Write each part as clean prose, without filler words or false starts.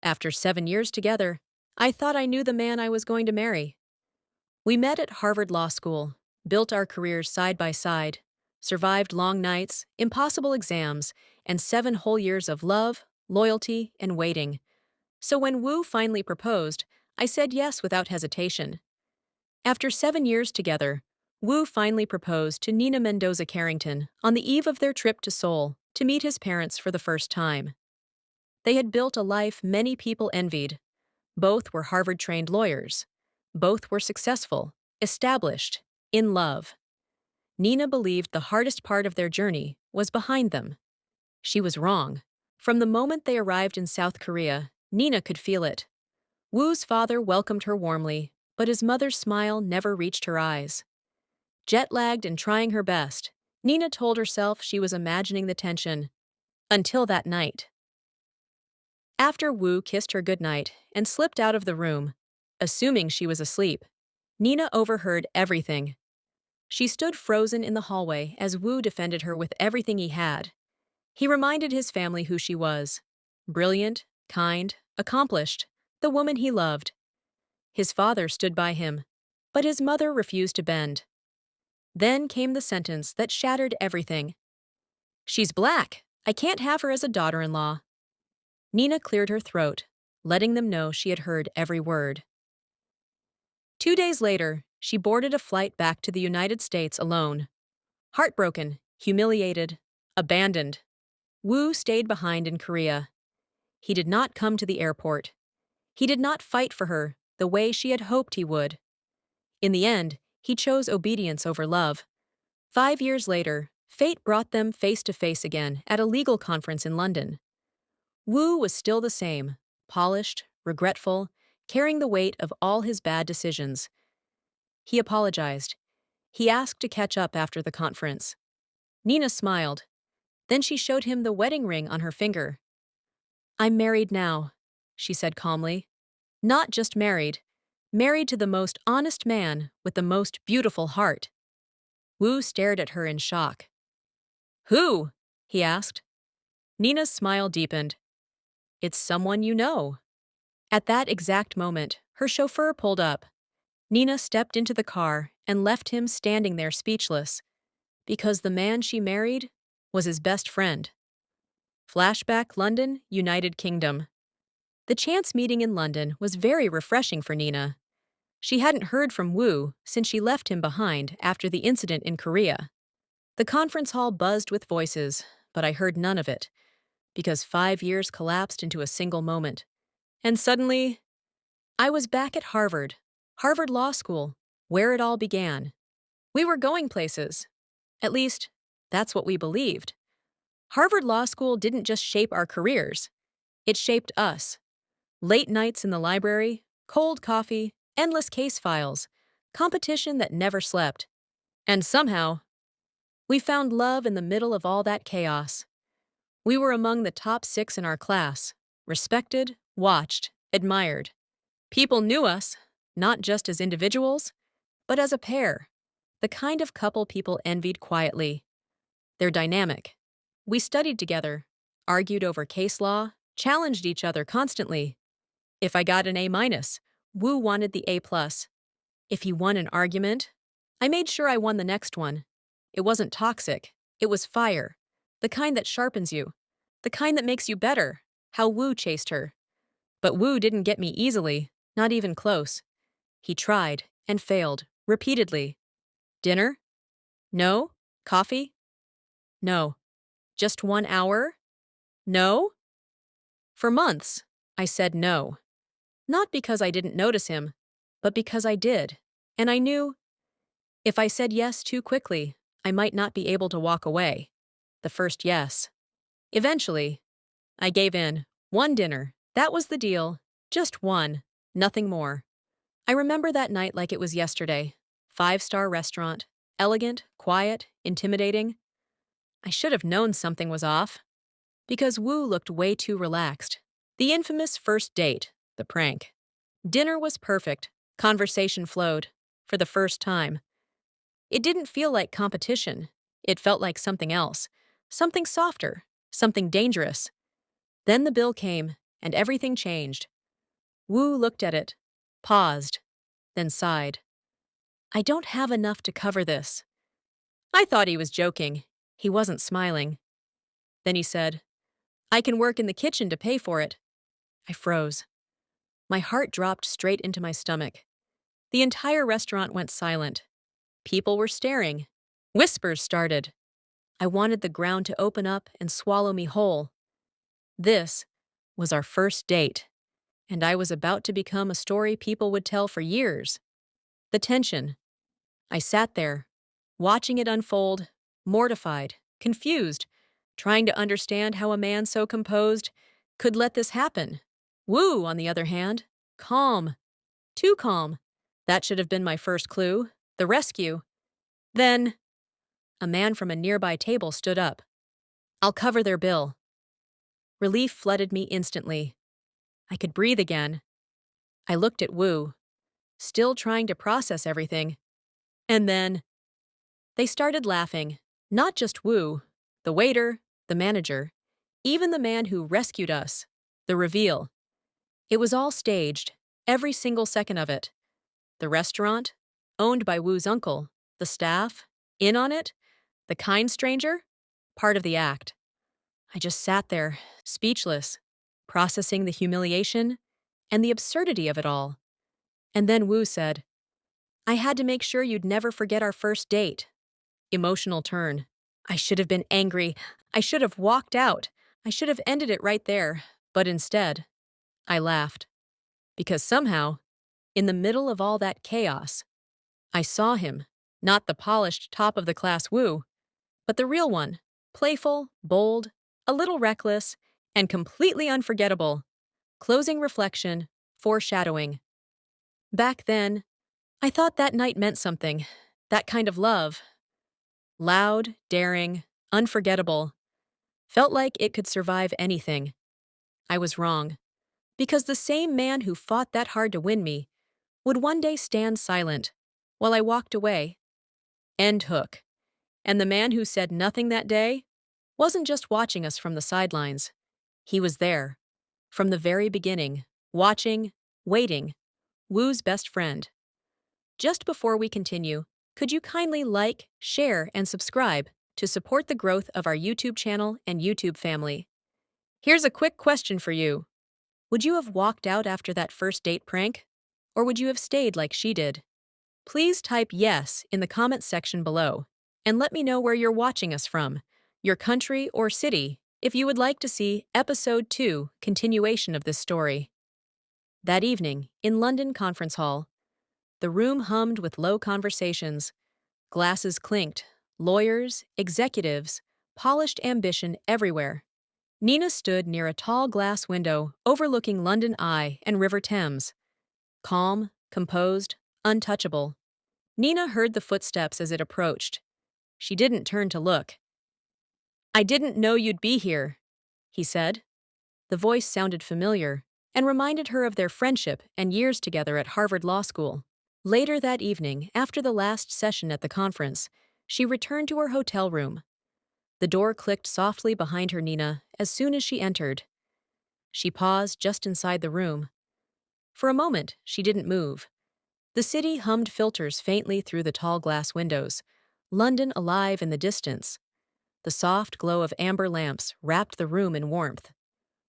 After 7 years together, I thought I knew the man I was going to marry. We met at Harvard Law School, built our careers side by side, survived long nights, impossible exams, and 7 whole years of love, loyalty, and waiting. So when Wu finally proposed, I said yes without hesitation. After 7 years together, Wu finally proposed to Nina Mendoza Carrington on the eve of their trip to Seoul to meet his parents for the first time. They had built a life many people envied. Both were Harvard-trained lawyers. Both were successful, established, in love. Nina believed the hardest part of their journey was behind them. She was wrong. From the moment they arrived in South Korea, Nina could feel it. Wu's father welcomed her warmly, but his mother's smile never reached her eyes. Jet-lagged and trying her best, Nina told herself she was imagining the tension. Until that night. After Wu kissed her goodnight and slipped out of the room, assuming she was asleep, Nina overheard everything. She stood frozen in the hallway as Wu defended her with everything he had. He reminded his family who she was. Brilliant, kind, accomplished, the woman he loved. His father stood by him, but his mother refused to bend. Then came the sentence that shattered everything. "She's black. I can't have her as a daughter-in-law." Nina cleared her throat, letting them know she had heard every word. 2 days later, she boarded a flight back to the United States alone. Heartbroken, humiliated, abandoned, Wu stayed behind in Korea. He did not come to the airport. He did not fight for her the way she had hoped he would. In the end, he chose obedience over love. 5 years later, fate brought them face to face again at a legal conference in London. Wu was still the same, polished, regretful, carrying the weight of all his bad decisions. He apologized. He asked to catch up after the conference. Nina smiled. Then she showed him the wedding ring on her finger. "I'm married now," she said calmly. "Not just married. Married to the most honest man with the most beautiful heart." Wu stared at her in shock. "Who?" he asked. Nina's smile deepened. "It's someone you know." At that exact moment, her chauffeur pulled up. Nina stepped into the car and left him standing there speechless, because the man she married was his best friend. Flashback London, United Kingdom. The chance meeting in London was very refreshing for Nina. She hadn't heard from Wu since she left him behind after the incident in Korea. The conference hall buzzed with voices, but I heard none of it, because 5 years collapsed into a single moment. And suddenly, I was back at Harvard Law School, where it all began. We were going places. At least, that's what we believed. Harvard Law School didn't just shape our careers. It shaped us. Late nights in the library, cold coffee, endless case files, competition that never slept. And somehow, we found love in the middle of all that chaos. We were among the top 6 in our class, respected, watched, admired. People knew us, not just as individuals, but as a pair, the kind of couple people envied quietly. They're dynamic. We studied together, argued over case law, challenged each other constantly. If I got an A-, Wu wanted the A+. If he won an argument, I made sure I won the next one. It wasn't toxic. It was fire. The kind that sharpens you. The kind that makes you better. How Wu chased her. But Wu didn't get me easily, not even close. He tried and failed, repeatedly. Dinner? No. Coffee? No. Just 1 hour? No? For months, I said no. Not because I didn't notice him, but because I did. And I knew if I said yes too quickly, I might not be able to walk away. The first yes. Eventually, I gave in. 1 dinner. That was the deal. Just 1. Nothing more. I remember that night like it was yesterday. 5-star restaurant. Elegant, quiet, intimidating. I should have known something was off. Because Wu looked way too relaxed. The infamous first date, the prank. Dinner was perfect. Conversation flowed. For the first time. It didn't feel like competition. It felt like something else. Something softer. Something dangerous. Then the bill came, and everything changed. Wu looked at it, paused, then sighed. I don't have enough to cover this. I thought he was joking. He wasn't smiling. Then he said, I can work in the kitchen to pay for it. I froze. My heart dropped straight into my stomach. The entire restaurant went silent. People were staring. Whispers started. I wanted the ground to open up and swallow me whole. This was our first date, and I was about to become a story people would tell for years. The tension. I sat there, watching it unfold, mortified, confused, trying to understand how a man so composed could let this happen. Wu, on the other hand, calm. Too calm. That should have been my first clue. The rescue. Then, a man from a nearby table stood up. I'll cover their bill. Relief flooded me instantly. I could breathe again. I looked at Wu, still trying to process everything. And then, they started laughing. Not just Wu, the waiter, the manager, even the man who rescued us. The reveal. It was all staged, every single second of it. The restaurant, owned by Wu's uncle, the staff, in on it, the kind stranger, part of the act. I just sat there, speechless, processing the humiliation and the absurdity of it all. And then Wu said, I had to make sure you'd never forget our first date. Emotional turn. I should have been angry. I should have walked out. I should have ended it right there. But instead, I laughed. Because somehow, in the middle of all that chaos, I saw him, not the polished top of the class Wu, but the real one, playful, bold, a little reckless, and completely unforgettable. Closing reflection, foreshadowing. Back then, I thought that night meant something, that kind of love. Loud, daring, unforgettable. Felt like it could survive anything. I was wrong. Because the same man who fought that hard to win me would one day stand silent while I walked away. End hook. And the man who said nothing that day wasn't just watching us from the sidelines. He was there, from the very beginning, watching, waiting, Wu's best friend. Just before we continue, could you kindly like, share, and subscribe to support the growth of our YouTube channel and YouTube family? Here's a quick question for you. Would you have walked out after that first date prank? Or would you have stayed like she did? Please type yes in the comments section below, and let me know where you're watching us from, your country or city, if you would like to see Episode 2 continuation of this story. That evening, in London Conference Hall, the room hummed with low conversations. Glasses clinked, lawyers, executives, polished ambition everywhere. Nina stood near a tall glass window overlooking London Eye and River Thames. Calm, composed, untouchable. Nina heard the footsteps as it approached. She didn't turn to look. I didn't know you'd be here, he said. The voice sounded familiar and reminded her of their friendship and years together at Harvard Law School. Later that evening, after the last session at the conference, she returned to her hotel room. The door clicked softly behind her Nina as soon as she entered. She paused just inside the room. For a moment, she didn't move. The city hummed filters faintly through the tall glass windows, London alive in the distance. The soft glow of amber lamps wrapped the room in warmth.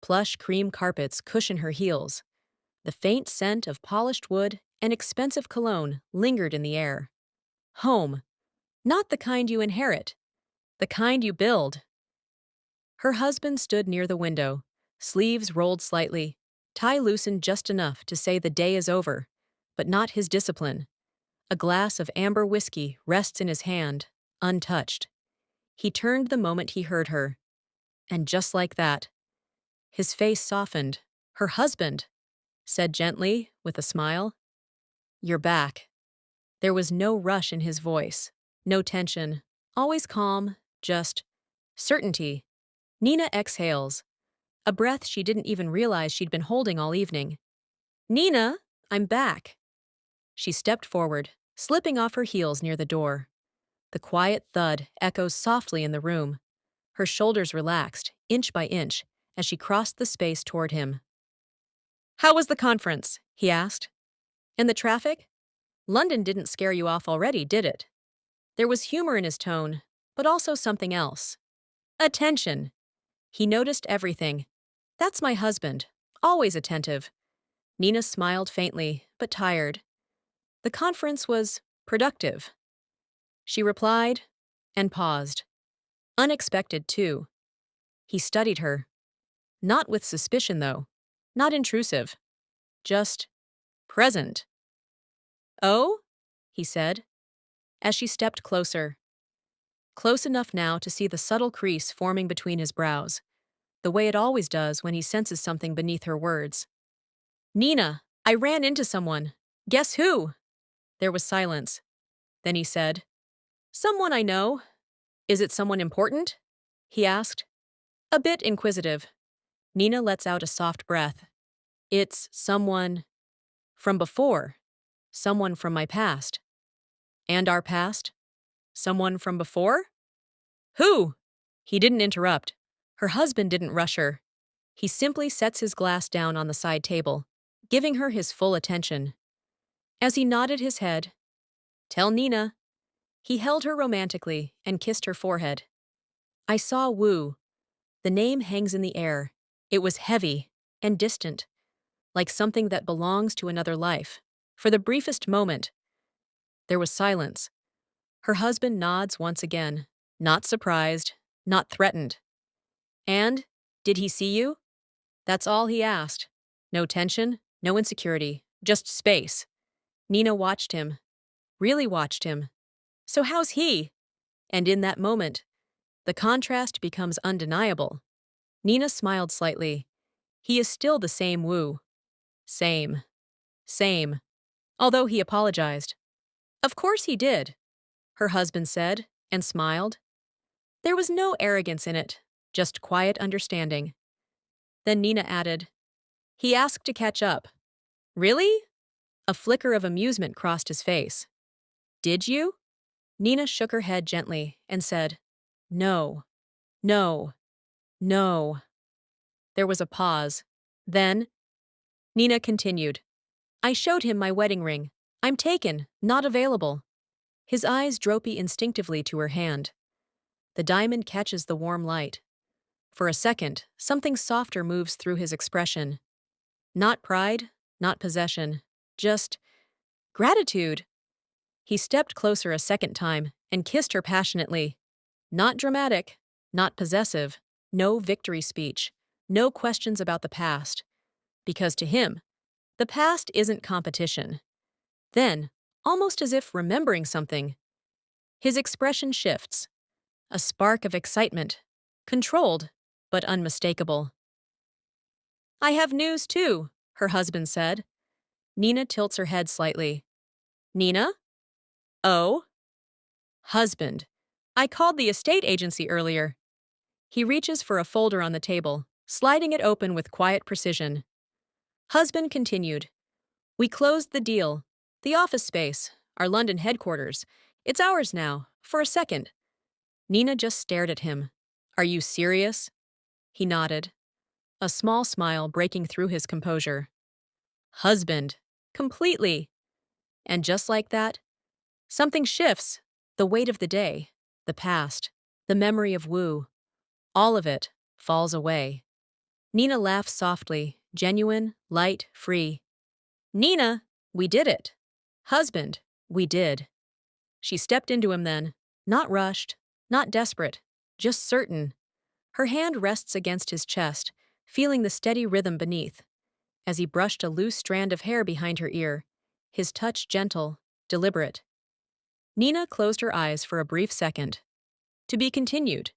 Plush cream carpets cushioned her heels. The faint scent of polished wood and expensive cologne lingered in the air. Home. Not the kind you inherit. The kind you build. Her husband stood near the window, sleeves rolled slightly, tie loosened just enough to say the day is over, but not his discipline. A glass of amber whiskey rests in his hand, untouched. He turned the moment he heard her. And just like that, his face softened. Her husband said gently, with a smile, You're back. There was no rush in his voice, no tension, always calm, just certainty. Nina exhales, a breath she didn't even realize she'd been holding all evening. Nina, I'm back. She stepped forward, slipping off her heels near the door. The quiet thud echoes softly in the room. Her shoulders relaxed, inch by inch, as she crossed the space toward him. How was the conference? He asked. And the traffic? London didn't scare you off already, did it? There was humor in his tone, but also something else. Attention. He noticed everything. That's my husband, always attentive. Nina smiled faintly, but tired. The conference was productive. She replied and paused. Unexpected, too. He studied her. Not with suspicion, though. Not intrusive. Just present. Oh? He said, as she stepped closer. Close enough now to see the subtle crease forming between his brows, the way it always does when he senses something beneath her words. Nina, I ran into someone. Guess who? There was silence. Then he said, Someone I know. Is it someone important? He asked. A bit inquisitive. Nina lets out a soft breath. It's someone from before. Someone from my past. And our past? Someone from before? Who? He didn't interrupt. Her husband didn't rush her. He simply sets his glass down on the side table, giving her his full attention. As he nodded his head, Tell Nina. He held her romantically and kissed her forehead. I saw Wu. The name hangs in the air. It was heavy and distant, like something that belongs to another life. For the briefest moment, there was silence. Her husband nods once again, not surprised, not threatened. And, did he see you? That's all he asked. No tension, no insecurity, just space. Nina watched him, really watched him. So how's he? And in that moment, the contrast becomes undeniable. Nina smiled slightly. He is still the same Wu. Same. Although he apologized. Of course he did, her husband said, and smiled. There was no arrogance in it, just quiet understanding. Then Nina added, He asked to catch up. Really? A flicker of amusement crossed his face. Did you? Nina shook her head gently and said, No. There was a pause. Then, Nina continued, I showed him my wedding ring. I'm taken, not available. His eyes dropey instinctively to her hand. The diamond catches the warm light. For a second, something softer moves through his expression. Not pride, not possession, just gratitude. He stepped closer a second time and kissed her passionately. Not dramatic, not possessive, no victory speech, no questions about the past. Because to him, the past isn't competition. Then, almost as if remembering something, his expression shifts. A spark of excitement, controlled, but unmistakable. I have news too, her husband said. Nina tilts her head slightly. Nina? Oh? Husband. I called the estate agency earlier. He reaches for a folder on the table, sliding it open with quiet precision. Husband continued. We closed the deal. The office space, our London headquarters. It's ours now, for a second. Nina just stared at him. Are you serious? He nodded, a small smile breaking through his composure. Husband. Completely. And just like that, something shifts. The weight of the day, the past, the memory of Wu. All of it falls away. Nina laughs softly, genuine, light, free. Nina, we did it. Husband, we did. She stepped into him then, not rushed, not desperate, just certain. Her hand rests against his chest, feeling the steady rhythm beneath. As he brushed a loose strand of hair behind her ear, his touch gentle, deliberate. Nina closed her eyes for a brief second. To be continued.